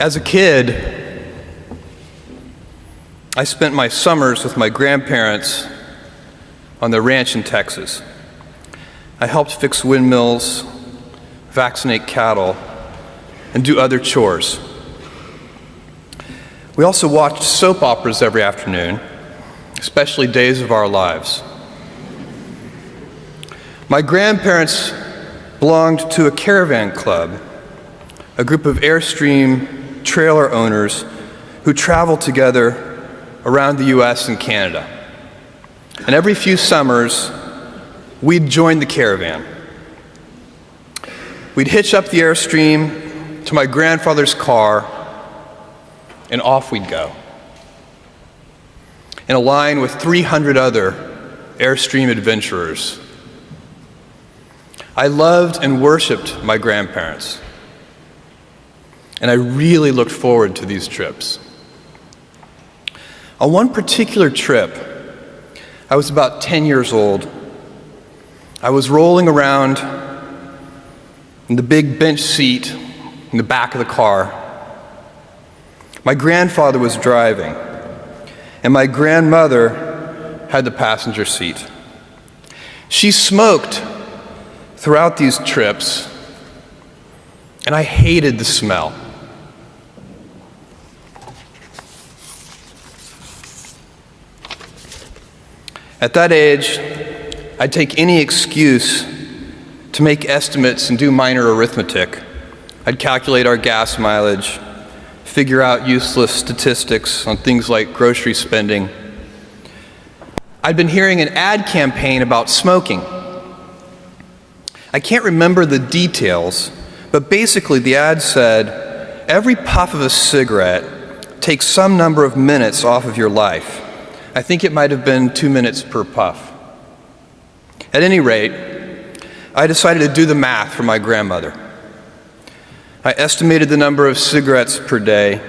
As a kid, I spent my summers with my grandparents on their ranch in Texas. I helped fix windmills, vaccinate cattle, and do other chores. We also watched soap operas every afternoon, especially Days of Our Lives. My grandparents belonged to a caravan club, a group of Airstream trailer owners who traveled together around the US and Canada. And every few summers, we'd join the caravan. We'd hitch up the Airstream to my grandfather's car, and off we'd go, in a line with 300 other Airstream adventurers. I loved and worshiped my grandparents, and I really looked forward to these trips. On one particular trip, I was about 10 years old. I was rolling around in the big bench seat in the back of the car. My grandfather was driving, and my grandmother had the passenger seat. She smoked throughout these trips, and I hated the smell. At that age, I'd take any excuse to make estimates and do minor arithmetic. I'd calculate our gas mileage, figure out useless statistics on things like grocery spending. I'd been hearing an ad campaign about smoking. I can't remember the details, but basically the ad said, every puff of a cigarette takes some number of minutes off of your life. I think it might have been 2 minutes per puff. At any rate, I decided to do the math for my grandmother. I estimated the number of cigarettes per day,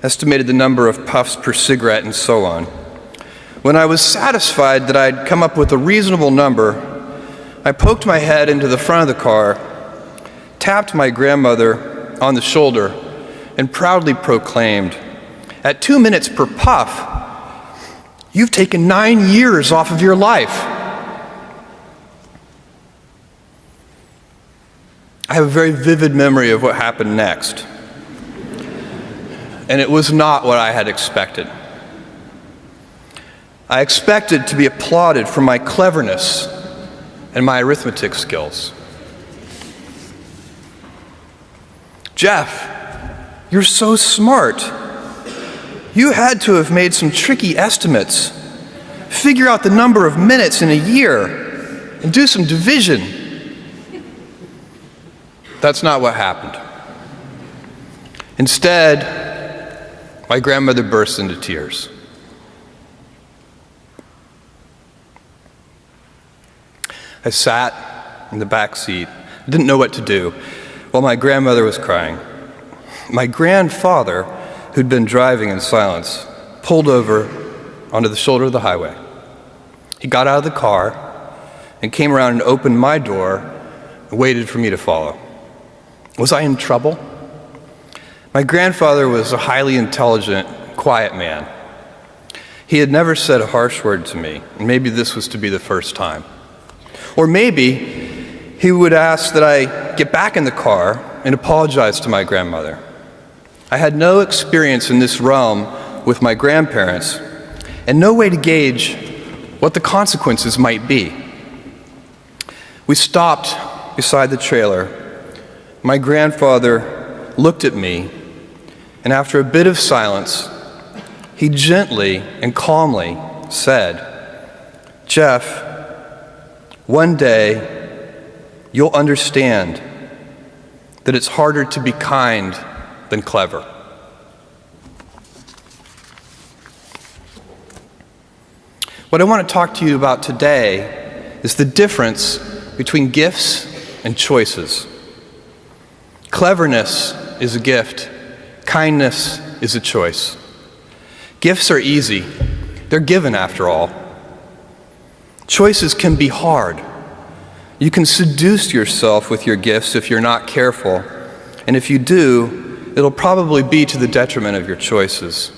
estimated the number of puffs per cigarette, and so on. When I was satisfied that I'd come up with a reasonable number, I poked my head into the front of the car, tapped my grandmother on the shoulder, and proudly proclaimed, "At 2 minutes per puff, you've taken 9 years off of your life." I have a very vivid memory of what happened next, and it was not what I had expected. I expected to be applauded for my cleverness and my arithmetic skills. "Jeff, you're so smart. You had to have made some tricky estimates. Figure out the number of minutes in a year and do some division." That's not what happened. Instead, my grandmother burst into tears. I sat in the back seat, didn't know what to do, while my grandmother was crying. My grandfather, who'd been driving in silence, pulled over onto the shoulder of the highway. He got out of the car and came around and opened my door and waited for me to follow. Was I in trouble? My grandfather was a highly intelligent, quiet man. He had never said a harsh word to me, and maybe this was to be the first time. Or maybe he would ask that I get back in the car and apologize to my grandmother. I had no experience in this realm with my grandparents, and no way to gauge what the consequences might be. We stopped beside the trailer. My grandfather looked at me, and after a bit of silence, he gently and calmly said, "Jeff, one day you'll understand that it's harder to be kind than clever." What I want to talk to you about today is the difference between gifts and choices. Cleverness is a gift. Kindness is a choice. Gifts are easy. They're given, after all. Choices can be hard. You can seduce yourself with your gifts if you're not careful, and if you do, it'll probably be to the detriment of your choices.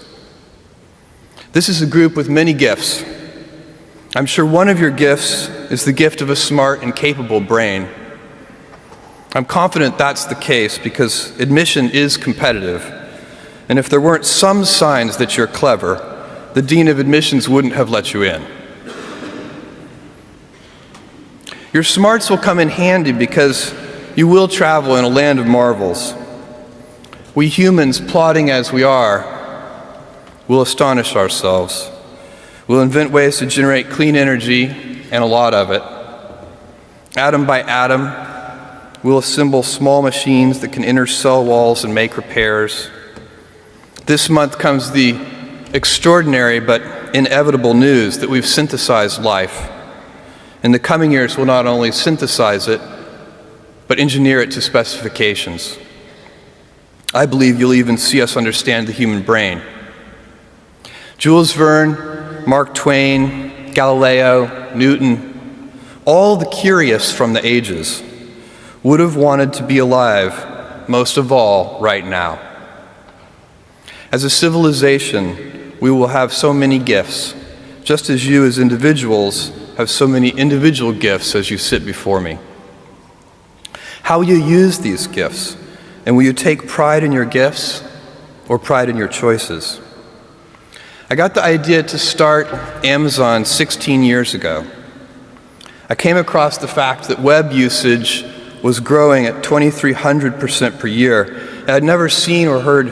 This is a group with many gifts. I'm sure one of your gifts is the gift of a smart and capable brain. I'm confident that's the case because admission is competitive. And if there weren't some signs that you're clever, the dean of admissions wouldn't have let you in. Your smarts will come in handy because you will travel in a land of marvels. We humans, plodding as we are, will astonish ourselves. We'll invent ways to generate clean energy, and a lot of it. Atom by atom, we'll assemble small machines that can enter cell walls and make repairs. This month comes the extraordinary but inevitable news that we've synthesized life. In the coming years, we'll not only synthesize it, but engineer it to specifications. I believe you'll even see us understand the human brain. Jules Verne, Mark Twain, Galileo, Newton, all the curious from the ages would have wanted to be alive, most of all, right now. As a civilization, we will have so many gifts, just as you as individuals have so many individual gifts as you sit before me. How will you use these gifts? And will you take pride in your gifts or pride in your choices? I got the idea to start Amazon 16 years ago. I came across the fact that web usage was growing at 2,300% per year, and I'd never seen or heard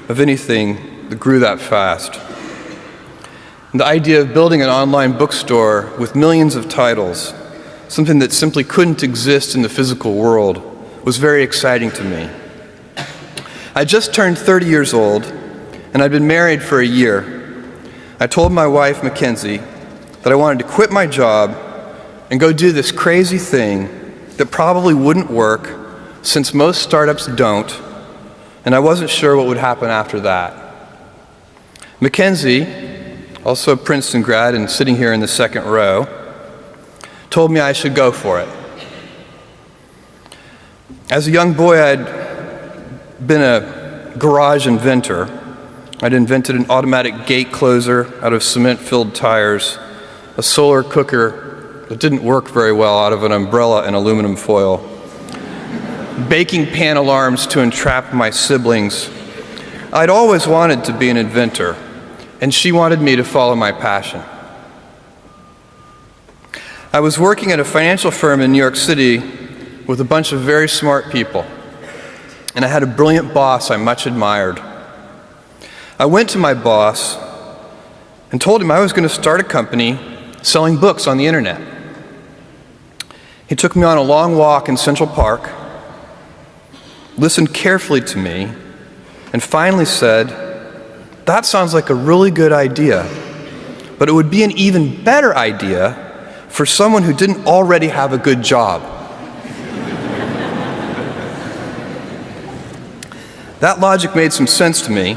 of anything that grew that fast. And the idea of building an online bookstore with millions of titles, something that simply couldn't exist in the physical world, was very exciting to me. I just turned 30 years old, and I'd been married for a year. I told my wife, Mackenzie, that I wanted to quit my job and go do this crazy thing that probably wouldn't work, since most startups don't, and I wasn't sure what would happen after that. Mackenzie, also a Princeton grad and sitting here in the second row, told me I should go for it. As a young boy, I'd been a garage inventor. I'd invented an automatic gate closer out of cement-filled tires, a solar cooker that didn't work very well out of an umbrella and aluminum foil, baking pan alarms to entrap my siblings. I'd always wanted to be an inventor, and she wanted me to follow my passion. I was working at a financial firm in New York City with a bunch of very smart people, and I had a brilliant boss I much admired. I went to my boss and told him I was going to start a company selling books on the internet. He took me on a long walk in Central Park, listened carefully to me, and finally said, "That sounds like a really good idea, but it would be an even better idea for someone who didn't already have a good job." That logic made some sense to me,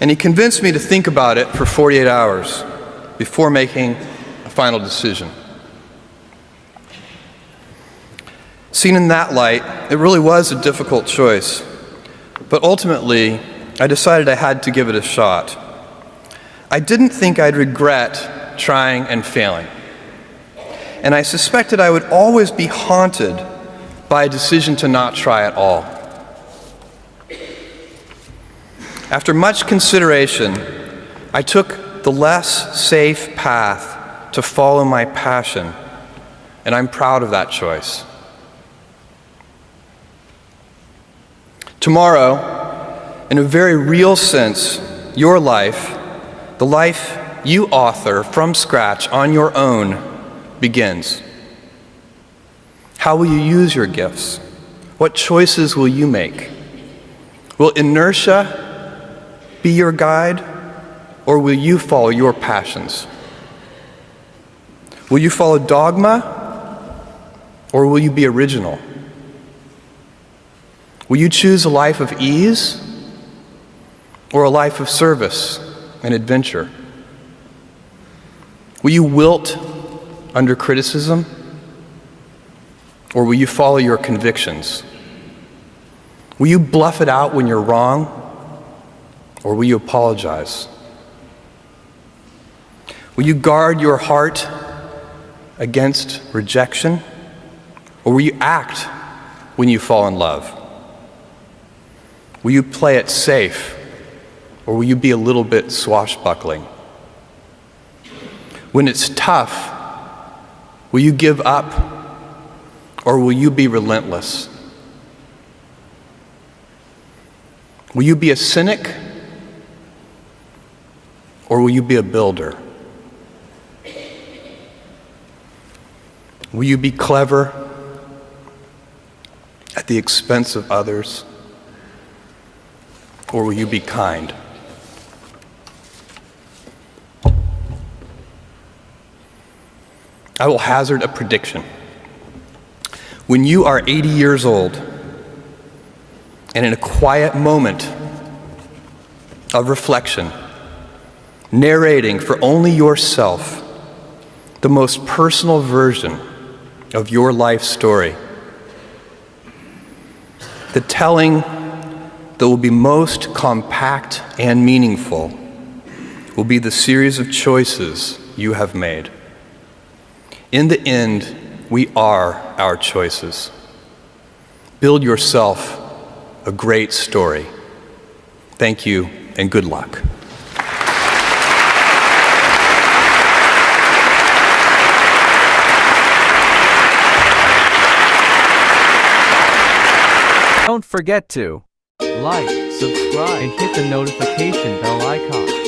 and he convinced me to think about it for 48 hours before making a final decision. Seen in that light, it really was a difficult choice, but ultimately, I decided I had to give it a shot. I didn't think I'd regret trying and failing, and I suspected I would always be haunted by a decision to not try at all. After much consideration, I took the less safe path to follow my passion, and I'm proud of that choice. Tomorrow, in a very real sense, your life, the life you author from scratch on your own, begins. How will you use your gifts? What choices will you make? Will inertia be your guide, or will you follow your passions? Will you follow dogma, or will you be original? Will you choose a life of ease, or a life of service and adventure? Will you wilt under criticism, or will you follow your convictions? Will you bluff it out when you're wrong, or will you apologize? Will you guard your heart against rejection, or will you act when you fall in love? Will you play it safe, or will you be a little bit swashbuckling? When it's tough, will you give up, or will you be relentless? Will you be a cynic, or will you be a builder? Will you be clever at the expense of others, or will you be kind? I will hazard a prediction. When you are 80 years old, and in a quiet moment of reflection, narrating for only yourself the most personal version of your life story, the telling that will be most compact and meaningful will be the series of choices you have made. In the end, we are our choices. Build yourself a great story. Thank you, and good luck. Don't forget to like, subscribe, and hit the notification bell icon.